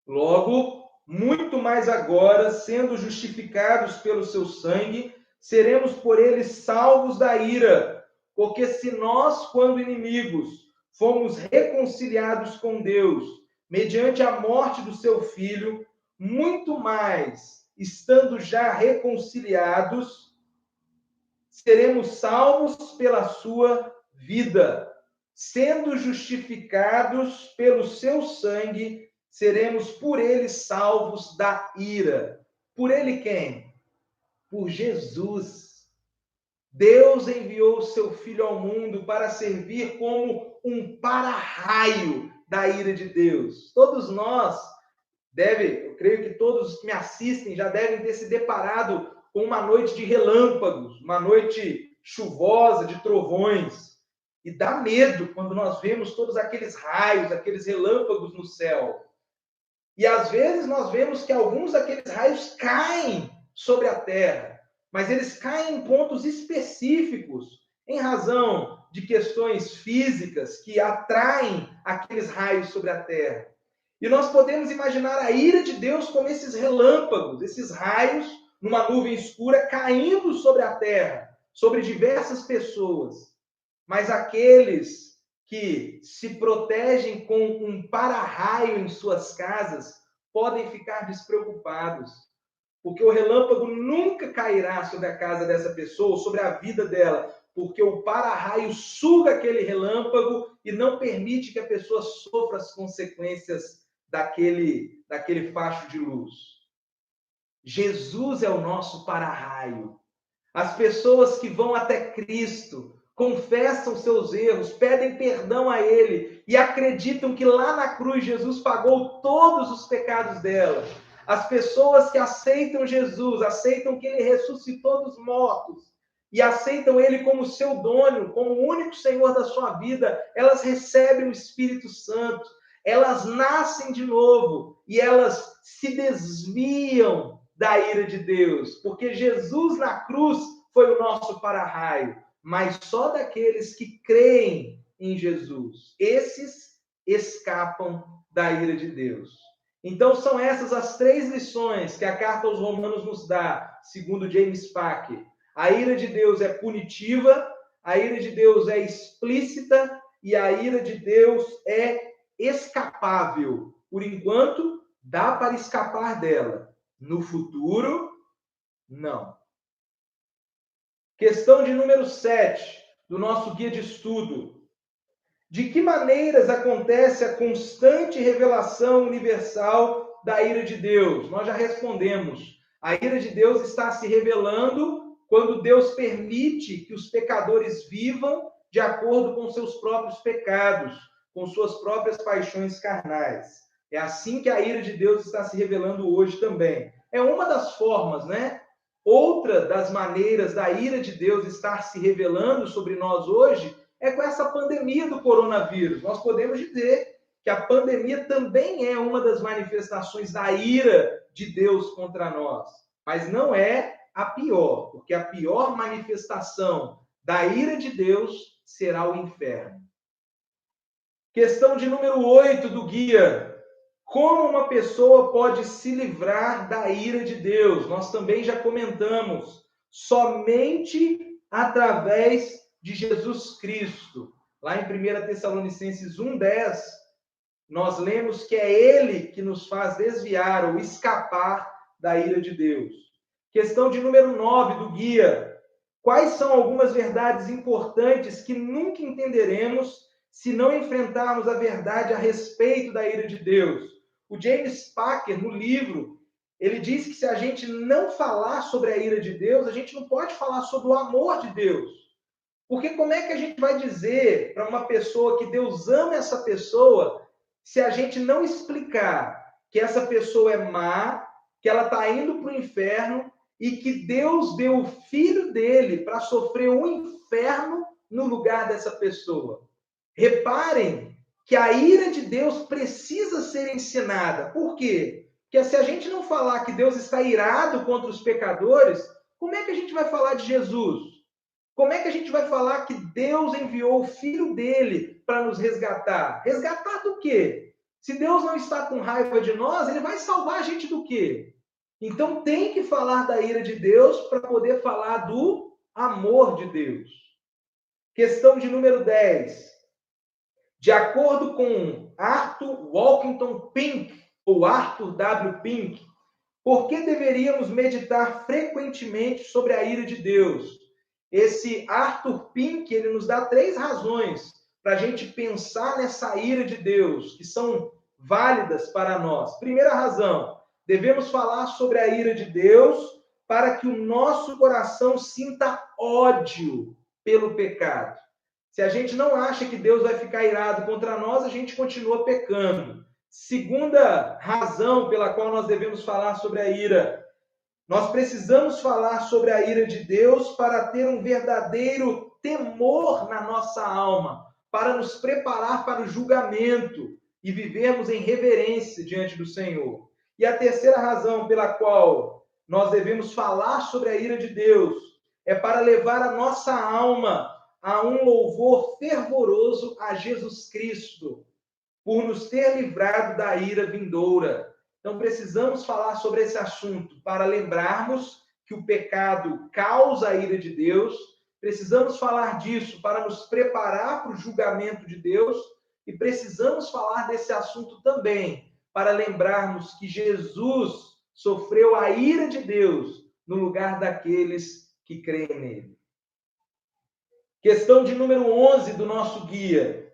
Logo, muito mais agora, sendo justificados pelo seu sangue, seremos por ele salvos da ira. Porque se nós, quando inimigos, fomos reconciliados com Deus, mediante a morte do seu Filho, muito mais, estando já reconciliados, seremos salvos pela sua vida. Sendo justificados pelo seu sangue, seremos por ele salvos da ira. Por ele quem? Por Jesus. Deus enviou o seu Filho ao mundo para servir como um para-raio da ira de Deus. Todos nós eu creio que todos que me assistem já devem ter se deparado com uma noite de relâmpagos, uma noite chuvosa, de trovões. E dá medo quando nós vemos todos aqueles raios, aqueles relâmpagos no céu. E às vezes nós vemos que alguns daqueles raios caem sobre a terra, mas eles caem em pontos específicos, em razão de questões físicas que atraem aqueles raios sobre a terra. E nós podemos imaginar a ira de Deus como esses relâmpagos, esses raios, numa nuvem escura, caindo sobre a terra, sobre diversas pessoas. Mas aqueles que se protegem com um para-raio em suas casas podem ficar despreocupados, porque o relâmpago nunca cairá sobre a casa dessa pessoa, sobre a vida dela, porque o para-raio suga aquele relâmpago e não permite que a pessoa sofra as consequências daquele facho de luz. Jesus é o nosso para-raio. As pessoas que vão até Cristo, confessam seus erros, pedem perdão a Ele e acreditam que lá na cruz Jesus pagou todos os pecados dela. As pessoas que aceitam Jesus, aceitam que Ele ressuscitou dos mortos e aceitam Ele como seu dono, como o único Senhor da sua vida, elas recebem o Espírito Santo, elas nascem de novo e elas se desviam da ira de Deus, porque Jesus na cruz foi o nosso para-raio, mas só daqueles que creem em Jesus. Esses escapam da ira de Deus. Então são essas as três lições que a carta aos Romanos nos dá, segundo James Packer. A ira de Deus é punitiva, a ira de Deus é explícita e a ira de Deus é escapável, por enquanto, Dá para escapar dela. No futuro, não. Questão de número 7 do nosso guia de estudo. De que maneiras acontece a constante revelação universal da ira de Deus? Nós já respondemos. A ira de Deus está se revelando quando Deus permite que os pecadores vivam de acordo com seus próprios pecados, com suas próprias paixões carnais. É assim que a ira de Deus está se revelando hoje também. É uma das formas, né? Outra das maneiras da ira de Deus estar se revelando sobre nós hoje é com essa pandemia do coronavírus. Nós podemos dizer que a pandemia também é uma das manifestações da ira de Deus contra nós. Mas não é a pior, porque a pior manifestação da ira de Deus será o inferno. Questão de número 8 do guia. Como uma pessoa pode se livrar da ira de Deus? Nós também já comentamos. Somente através de Jesus Cristo. Lá em 1 Tessalonicenses 1,10, nós lemos que é Ele que nos faz desviar ou escapar da ira de Deus. Questão de número 9 do guia. Quais são algumas verdades importantes que nunca entenderemos se não enfrentarmos a verdade a respeito da ira de Deus? O James Packer, no livro, ele diz que se a gente não falar sobre a ira de Deus, a gente não pode falar sobre o amor de Deus. Porque como é que a gente vai dizer para uma pessoa que Deus ama essa pessoa se a gente não explicar que essa pessoa é má, que ela está indo para o inferno e que Deus deu o filho dele para sofrer um inferno no lugar dessa pessoa? Reparem que a ira de Deus precisa ser ensinada. Por quê? Porque se a gente não falar que Deus está irado contra os pecadores, como é que a gente vai falar de Jesus? Como é que a gente vai falar que Deus enviou o Filho dele para nos resgatar? Resgatar do quê? Se Deus não está com raiva de nós, ele vai salvar a gente do quê? Então tem que falar da ira de Deus para poder falar do amor de Deus. Questão de número 10. De acordo com Arthur Walkington Pink, ou Arthur W. Pink, por que deveríamos meditar frequentemente sobre a ira de Deus? Esse Arthur Pink, ele nos dá 3 razões para a gente pensar nessa ira de Deus, que são válidas para nós. Primeira razão, devemos falar sobre a ira de Deus para que o nosso coração sinta ódio pelo pecado. Se a gente não acha que Deus vai ficar irado contra nós, a gente continua pecando. Segunda razão pela qual nós devemos falar sobre a ira. Nós precisamos falar sobre a ira de Deus para ter um verdadeiro temor na nossa alma, para nos preparar para o julgamento e vivermos em reverência diante do Senhor. E a terceira razão pela qual nós devemos falar sobre a ira de Deus é para levar a nossa alma a um louvor fervoroso a Jesus Cristo, por nos ter livrado da ira vindoura. Então, precisamos falar sobre esse assunto para lembrarmos que o pecado causa a ira de Deus. Precisamos falar disso para nos preparar para o julgamento de Deus. E precisamos falar desse assunto também para lembrarmos que Jesus sofreu a ira de Deus no lugar daqueles que creem nele. Questão de número 11 do nosso guia.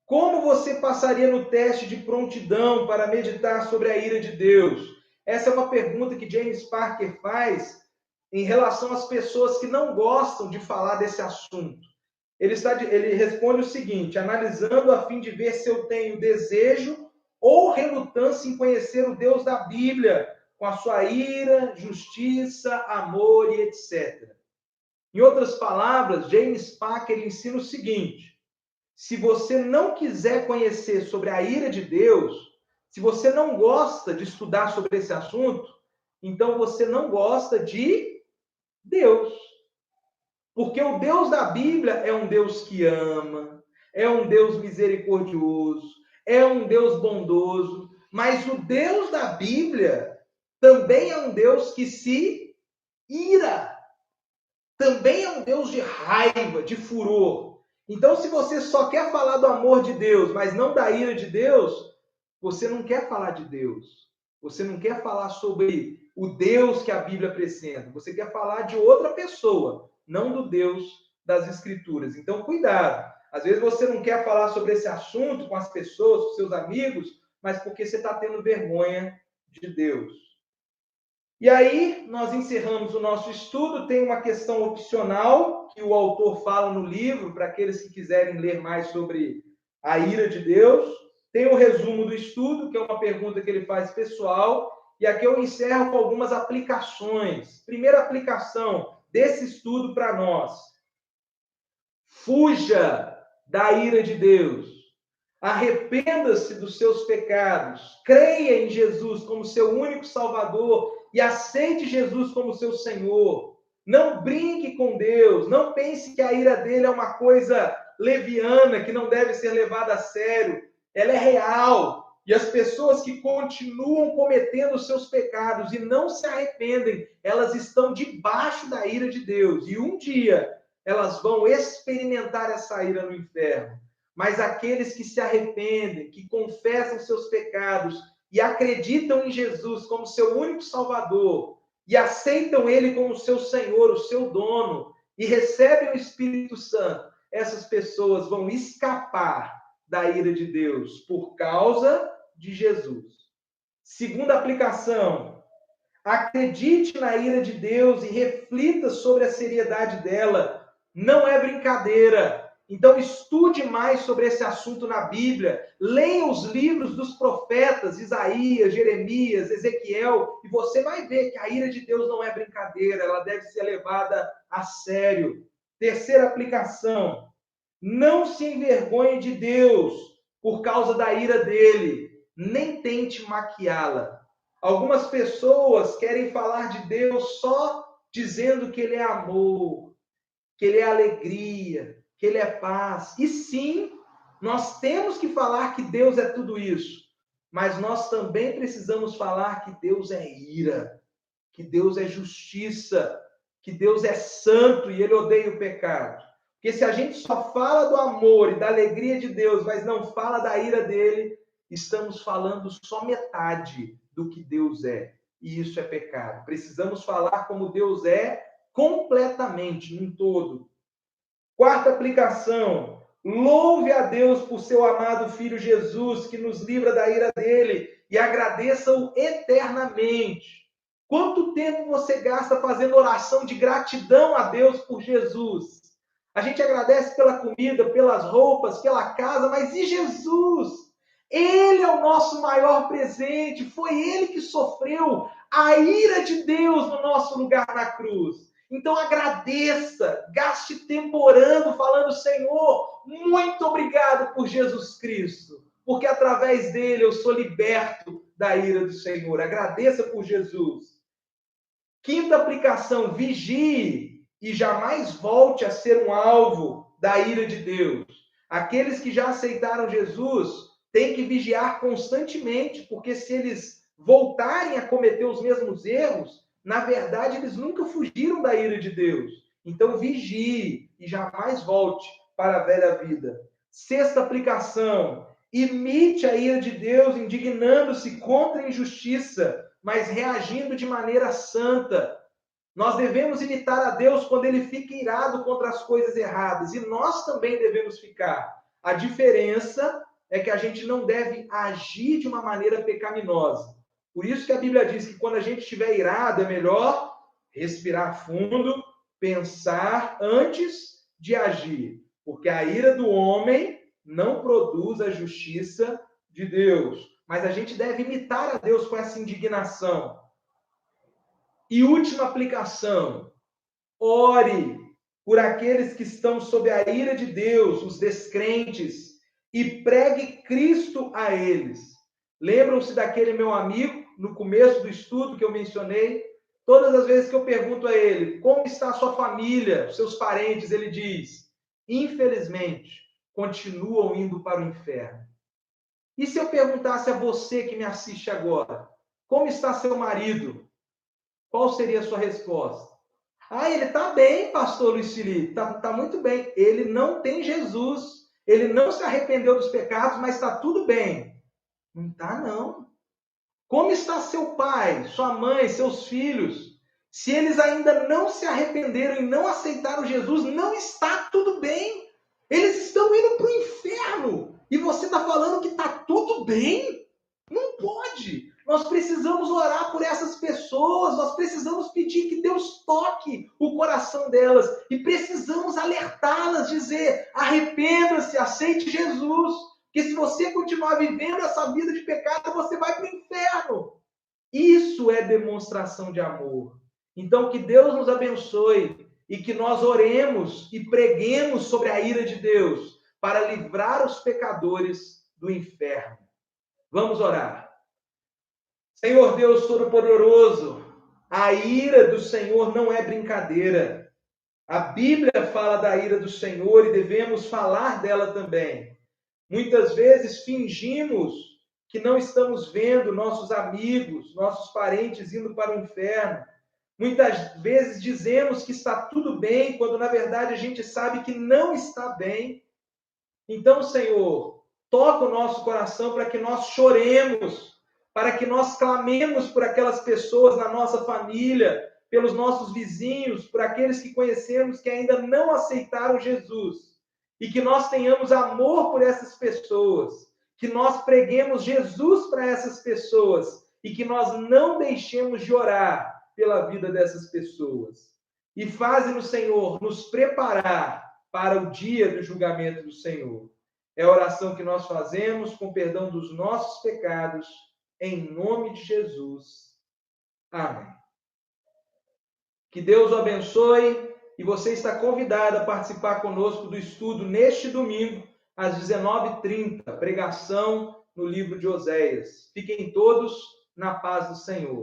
Como você passaria no teste de prontidão para meditar sobre a ira de Deus? Essa é uma pergunta que James Packer faz em relação às pessoas que não gostam de falar desse assunto. Ele responde o seguinte: analisando a fim de ver se eu tenho desejo ou relutância em conhecer o Deus da Bíblia, com a sua ira, justiça, amor e etc. Em outras palavras, James Packer ensina o seguinte: se você não quiser conhecer sobre a ira de Deus, se você não gosta de estudar sobre esse assunto, então você não gosta de Deus. Porque o Deus da Bíblia é um Deus que ama, é um Deus misericordioso, é um Deus bondoso, mas o Deus da Bíblia também é um Deus que se ira. Também é um Deus de raiva, de furor. Então, se você só quer falar do amor de Deus, mas não da ira de Deus, você não quer falar de Deus. Você não quer falar sobre o Deus que a Bíblia apresenta. Você quer falar de outra pessoa, não do Deus das Escrituras. Então, cuidado. Às vezes você não quer falar sobre esse assunto com as pessoas, com seus amigos, mas porque você está tendo vergonha de Deus. E aí, nós encerramos o nosso estudo. Tem uma questão opcional que o autor fala no livro, para aqueles que quiserem ler mais sobre a ira de Deus. Tem o resumo do estudo, que é uma pergunta que ele faz pessoal. E aqui eu encerro com algumas aplicações. Primeira aplicação desse estudo para nós. Fuja da ira de Deus. Arrependa-se dos seus pecados. Creia em Jesus como seu único Salvador e aceite Jesus como seu Senhor. Não brinque com Deus. Não pense que a ira dele é uma coisa leviana, que não deve ser levada a sério. Ela é real. E as pessoas que continuam cometendo os seus pecados e não se arrependem, elas estão debaixo da ira de Deus. E um dia elas vão experimentar essa ira no inferno. Mas aqueles que se arrependem, que confessam seus pecados e acreditam em Jesus como seu único Salvador e aceitam Ele como seu Senhor, o seu dono, e recebem o Espírito Santo, essas pessoas vão escapar da ira de Deus por causa de Jesus. Segunda aplicação, acredite na ira de Deus e reflita sobre a seriedade dela. Não é brincadeira. Então, estude mais sobre esse assunto na Bíblia. Leia os livros dos profetas, Isaías, Jeremias, Ezequiel, e você vai ver que a ira de Deus não é brincadeira, ela deve ser levada a sério. Terceira aplicação, não se envergonhe de Deus por causa da ira dele, nem tente maquiá-la. Algumas pessoas querem falar de Deus só dizendo que ele é amor, que ele é alegria, que ele é paz. E sim, nós temos que falar que Deus é tudo isso. Mas nós também precisamos falar que Deus é ira, que Deus é justiça, que Deus é santo e ele odeia o pecado. Porque se a gente só fala do amor e da alegria de Deus, mas não fala da ira dele, estamos falando só metade do que Deus é. E isso é pecado. Precisamos falar como Deus é completamente, num todo. Quarta aplicação, louve a Deus por seu amado Filho Jesus, que nos livra da ira dele, e agradeça-o eternamente. Quanto tempo você gasta fazendo oração de gratidão a Deus por Jesus? A gente agradece pela comida, pelas roupas, pela casa, mas e Jesus? Ele é o nosso maior presente, foi ele que sofreu a ira de Deus no nosso lugar na cruz. Então agradeça, gaste tempo orando, falando, Senhor, muito obrigado por Jesus Cristo, porque através dele eu sou liberto da ira do Senhor. Agradeça por Jesus. Quinta aplicação, vigie e jamais volte a ser um alvo da ira de Deus. Aqueles que já aceitaram Jesus têm que vigiar constantemente, porque se eles voltarem a cometer os mesmos erros, na verdade, eles nunca fugiram da ira de Deus. Então, vigie e jamais volte para a velha vida. Sexta aplicação, imite a ira de Deus, indignando-se contra a injustiça, mas reagindo de maneira santa. Nós devemos imitar a Deus quando ele fica irado contra as coisas erradas, e nós também devemos ficar. A diferença é que a gente não deve agir de uma maneira pecaminosa. Por isso que a Bíblia diz que quando a gente estiver irado, é melhor respirar fundo, pensar antes de agir. Porque a ira do homem não produz a justiça de Deus. Mas a gente deve imitar a Deus com essa indignação. E última aplicação, ore por aqueles que estão sob a ira de Deus, os descrentes, e pregue Cristo a eles. Lembram-se daquele meu amigo, no começo do estudo que eu mencionei? Todas as vezes que eu pergunto a ele, como está a sua família, seus parentes, ele diz, infelizmente, continuam indo para o inferno. E se eu perguntasse a você que me assiste agora, como está seu marido? Qual seria a sua resposta? Ah, ele está bem, pastor Luiz Felipe, está muito bem. Ele não tem Jesus, ele não se arrependeu dos pecados, mas está tudo bem. Não está, não. Como está seu pai, sua mãe, seus filhos? Se eles ainda não se arrependeram e não aceitaram Jesus, não está tudo bem. Eles estão indo para o inferno. E você está falando que está tudo bem? Não pode. Nós precisamos orar por essas pessoas. Nós precisamos pedir que Deus toque o coração delas. E precisamos alertá-las, dizer, arrependa-se, aceite Jesus. Porque se você continuar vivendo essa vida de pecado, você vai para o inferno. Isso é demonstração de amor. Então, que Deus nos abençoe e que nós oremos e preguemos sobre a ira de Deus para livrar os pecadores do inferno. Vamos orar. Senhor Deus Todo-Poderoso, a ira do Senhor não é brincadeira. A Bíblia fala da ira do Senhor e devemos falar dela também. Muitas vezes fingimos que não estamos vendo nossos amigos, nossos parentes indo para o inferno. Muitas vezes dizemos que está tudo bem, quando na verdade a gente sabe que não está bem. Então, Senhor, toca o nosso coração para que nós choremos, para que nós clamemos por aquelas pessoas na nossa família, pelos nossos vizinhos, por aqueles que conhecemos que ainda não aceitaram Jesus. E que nós tenhamos amor por essas pessoas, que nós preguemos Jesus para essas pessoas e que nós não deixemos de orar pela vida dessas pessoas. E faze-nos, Senhor, nos preparar para o dia do julgamento do Senhor. É a oração que nós fazemos com perdão dos nossos pecados, em nome de Jesus. Amém. Que Deus o abençoe e você está convidado a participar conosco do estudo neste domingo, às 19h30, pregação no livro de Oséias. Fiquem todos na paz do Senhor.